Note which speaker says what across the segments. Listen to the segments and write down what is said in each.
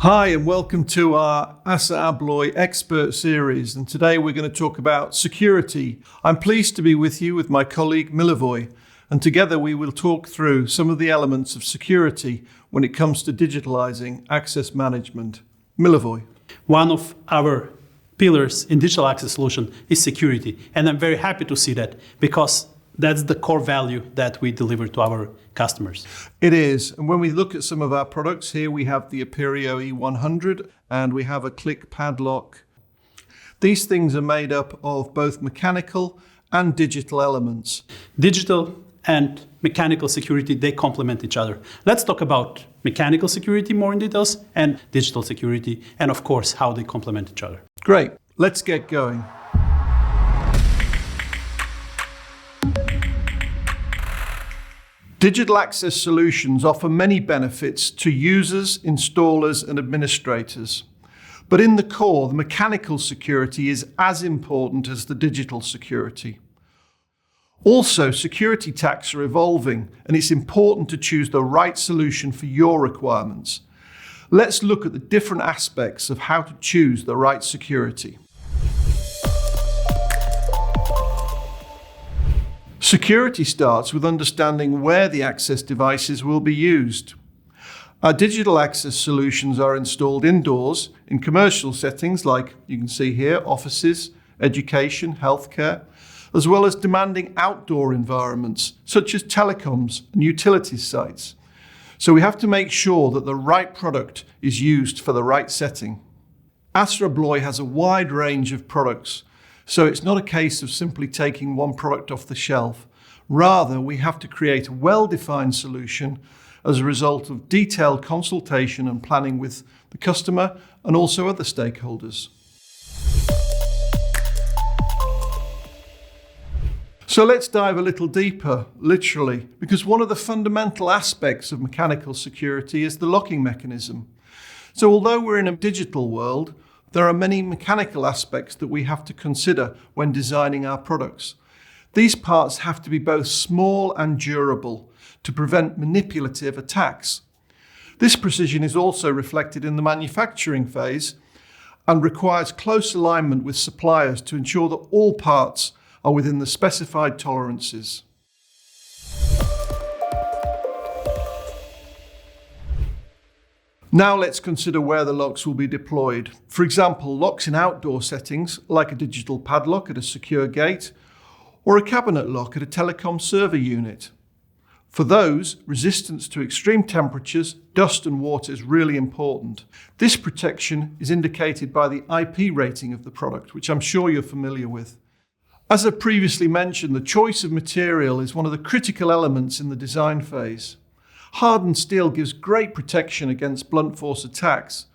Speaker 1: Hi and welcome to our ASSA ABLOY expert series, and today we're going to talk about security. I'm pleased to be with you with my colleague Milivoj, and together we will talk through some of the elements of security when it comes to digitalizing access management. Milivoj.
Speaker 2: One of our pillars in digital access solution is security, and I'm very happy to see that because that's the core value that we deliver to our customers.
Speaker 1: It is. And when we look at some of our products here, we have the Aperio E100 and we have a click padlock. These things are made up of both mechanical and digital elements.
Speaker 2: Digital and mechanical security, they complement each other. Let's talk about mechanical security more in details and digital security, and of course, how they complement each other.
Speaker 1: Great. Let's get going. Digital access solutions offer many benefits to users, installers, and administrators. But in the core, the mechanical security is as important as the digital security. Also, security attacks are evolving, and it's important to choose the right solution for your requirements. Let's look at the different aspects of how to choose the right security. Security starts with understanding where the access devices will be used. Our digital access solutions are installed indoors in commercial settings like you can see here, offices, education, healthcare, as well as demanding outdoor environments such as telecoms and utilities sites. So we have to make sure that the right product is used for the right setting. ASSA ABLOY has a wide range of products, so it's not a case of simply taking one product off the shelf. Rather, we have to create a well-defined solution as a result of detailed consultation and planning with the customer and also other stakeholders. So let's dive a little deeper, literally, because one of the fundamental aspects of mechanical security is the locking mechanism. So although we're in a digital world, there are many mechanical aspects that we have to consider when designing our products. These parts have to be both small and durable to prevent manipulative attacks. This precision is also reflected in the manufacturing phase and requires close alignment with suppliers to ensure that all parts are within the specified tolerances. Now let's consider where the locks will be deployed. For example, locks in outdoor settings, like a digital padlock at a secure gate, or a cabinet lock at a telecom server unit. For those, resistance to extreme temperatures, dust and water is really important. This protection is indicated by the IP rating of the product, which I'm sure you're familiar with. As I previously mentioned, the choice of material is one of the critical elements in the design phase. Hardened steel gives great protection against blunt force attacks,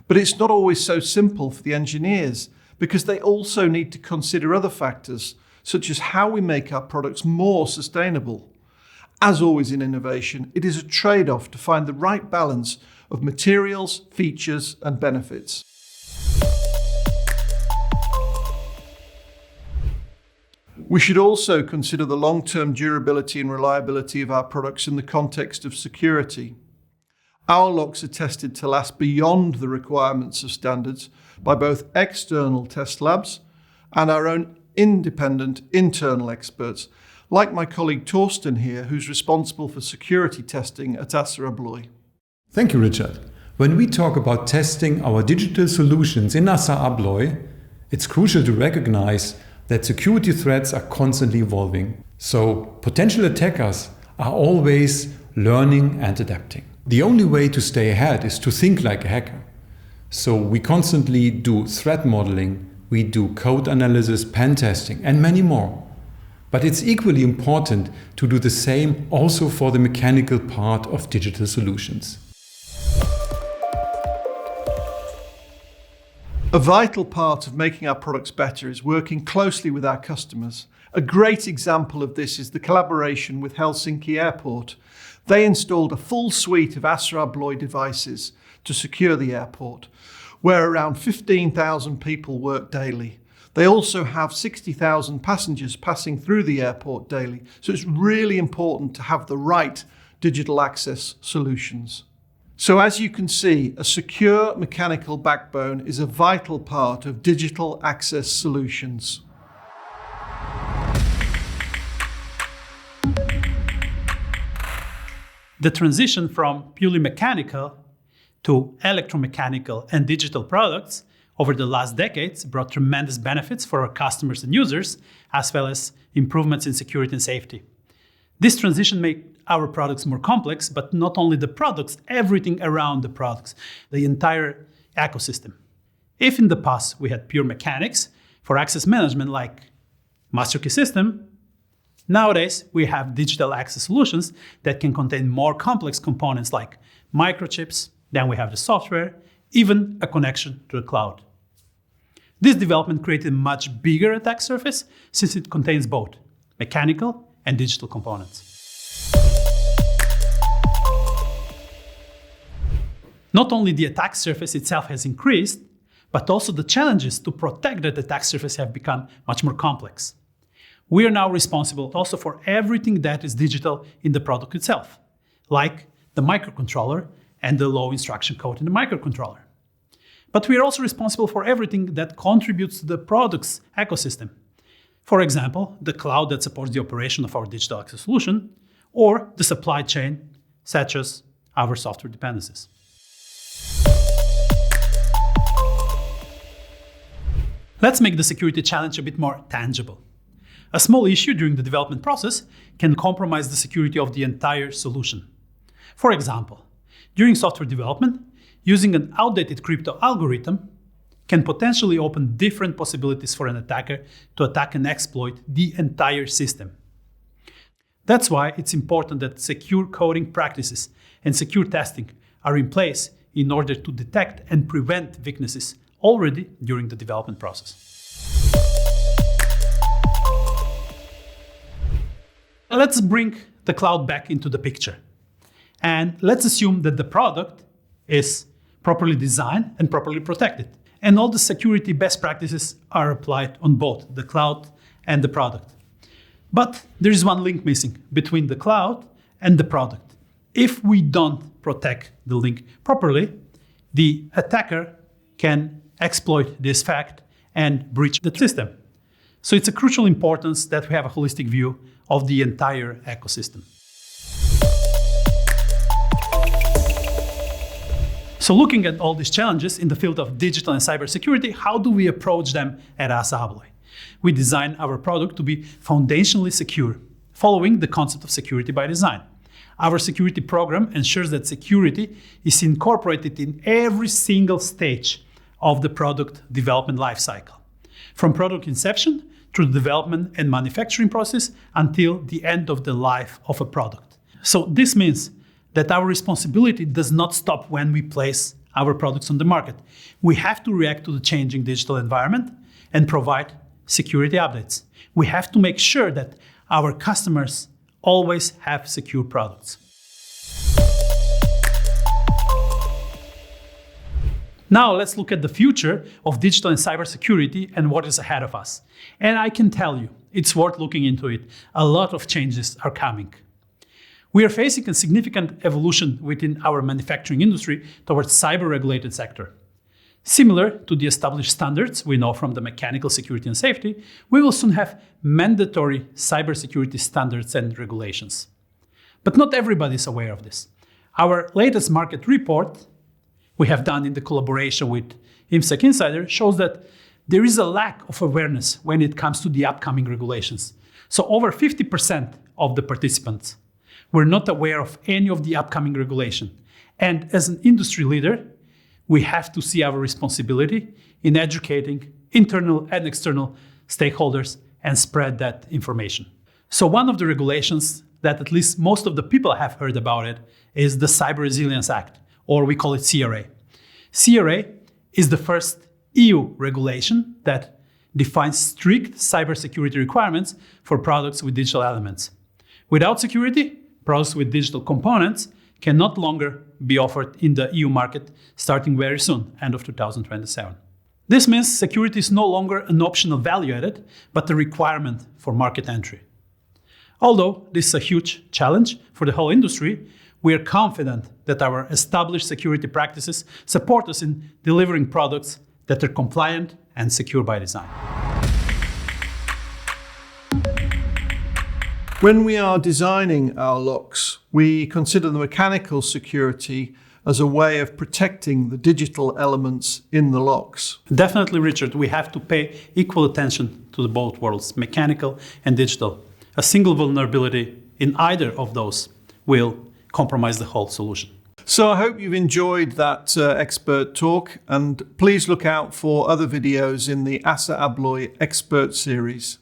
Speaker 1: but it's not always so simple for the engineers because they also need to consider other factors, such as how we make our products more sustainable. As always in innovation, it is a trade-off to find the right balance of materials, features, and benefits. We should also consider the long-term durability and reliability of our products in the context of security. Our locks are tested to last beyond the requirements of standards by both external test labs and our own independent internal experts, like my colleague Torsten here, who's responsible for security testing at ASSA ABLOY.
Speaker 3: Thank you, Richard. When we talk about testing our digital solutions in ASSA ABLOY, it's crucial to recognize that security threats are constantly evolving. So potential attackers are always learning and adapting. The only way to stay ahead is to think like a hacker. So we constantly do threat modeling, we do code analysis, pen testing, and many more. But it's equally important to do the same also for the mechanical part of digital solutions.
Speaker 1: A vital part of making our products better is working closely with our customers. A great example of this is the collaboration with Helsinki Airport. They installed a full suite of ASSA ABLOY devices to secure the airport, where around 15,000 people work daily. They also have 60,000 passengers passing through the airport daily, so it's really important to have the right digital access solutions. So as you can see, a secure mechanical backbone is a vital part of digital access solutions.
Speaker 2: The transition from purely mechanical to electromechanical and digital products over the last decades brought tremendous benefits for our customers and users, as well as improvements in security and safety. This transition made our products more complex, but not only the products, everything around the products, the entire ecosystem. If in the past we had pure mechanics for access management like master key system, nowadays we have digital access solutions that can contain more complex components like microchips, then we have the software, even a connection to the cloud. This development created a much bigger attack surface since it contains both mechanical and digital components. Not only the attack surface itself has increased, but also the challenges to protect that attack surface have become much more complex. We are now responsible also for everything that is digital in the product itself, like the microcontroller and the low instruction code in the microcontroller. But we are also responsible for everything that contributes to the product's ecosystem. For example, the cloud that supports the operation of our digital access solution, or the supply chain, such as our software dependencies. Let's make the security challenge a bit more tangible. A small issue during the development process can compromise the security of the entire solution. For example, during software development, using an outdated crypto algorithm can potentially open different possibilities for an attacker to attack and exploit the entire system. That's why it's important that secure coding practices and secure testing are in place in order to detect and prevent weaknesses already during the development process. Let's bring the cloud back into the picture. And let's assume that the product is properly designed and properly protected. And all the security best practices are applied on both the cloud and the product. But there is one link missing between the cloud and the product. If we don't protect the link properly, the attacker can exploit this fact and breach the system. So it's a crucial importance that we have a holistic view of the entire ecosystem. So looking at all these challenges in the field of digital and cybersecurity, how do we approach them at ASSA ABLOY? We design our product to be foundationally secure, following the concept of security by design. Our security program ensures that security is incorporated in every single stage of the product development lifecycle, from product inception through the development and manufacturing process until the end of the life of a product. So this means that our responsibility does not stop when we place our products on the market. We have to react to the changing digital environment and provide security updates. We have to make sure that our customers always have secure products. Now let's look at the future of digital and cybersecurity and what is ahead of us. And I can tell you, it's worth looking into it. A lot of changes are coming. We are facing a significant evolution within our manufacturing industry towards cyber-regulated sector. Similar to the established standards we know from the mechanical security and safety, we will soon have mandatory cybersecurity standards and regulations. But not everybody is aware of this. Our latest market report we have done in the collaboration with IMSEC Insider shows that there is a lack of awareness when it comes to the upcoming regulations. So over 50% of the participants were not aware of any of the upcoming regulation. And as an industry leader, we have to see our responsibility in educating internal and external stakeholders and spread that information. So one of the regulations that at least most of the people have heard about it is the Cyber Resilience Act, or we call it CRA. CRA is the first EU regulation that defines strict cybersecurity requirements for products with digital elements. Without security, products with digital components can no longer be offered in the EU market starting very soon, end of 2027. This means security is no longer an optional value added, but a requirement for market entry. Although this is a huge challenge for the whole industry, we are confident that our established security practices support us in delivering products that are compliant and secure by design.
Speaker 1: When we are designing our locks, we consider the mechanical security as a way of protecting the digital elements in the locks.
Speaker 2: Definitely, Richard, we have to pay equal attention to the both worlds, mechanical and digital. A single vulnerability in either of those will compromise the whole solution.
Speaker 1: So I hope you've enjoyed that expert talk, and please look out for other videos in the ASSA ABLOY expert series.